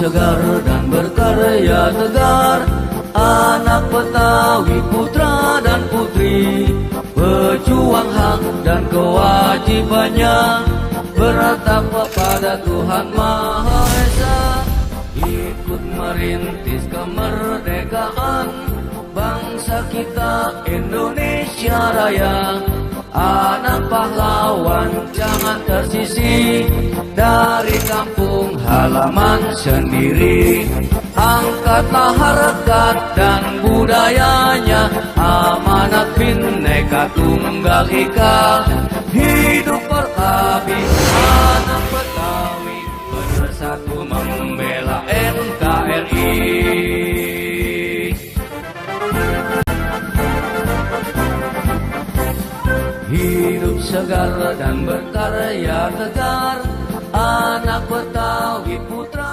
segar dan berkarya tegar, anak Betawi putra dan putri, pejuang hak dan kewajibannya, bertakwa pada Tuhan Maha Esa, ikut merintis kemerdekaan bangsa kita Indonesia Raya. Anak pahlawan jangan tersisih dari kampung halaman sendiri. Angkatlah harkat dan budayanya, amanat Bhinneka Tunggal Ika. Hidup berabdi anak Betawi, bersatu membela NKRI. Hidup segar dan berkarya tegar, anak Betawi putra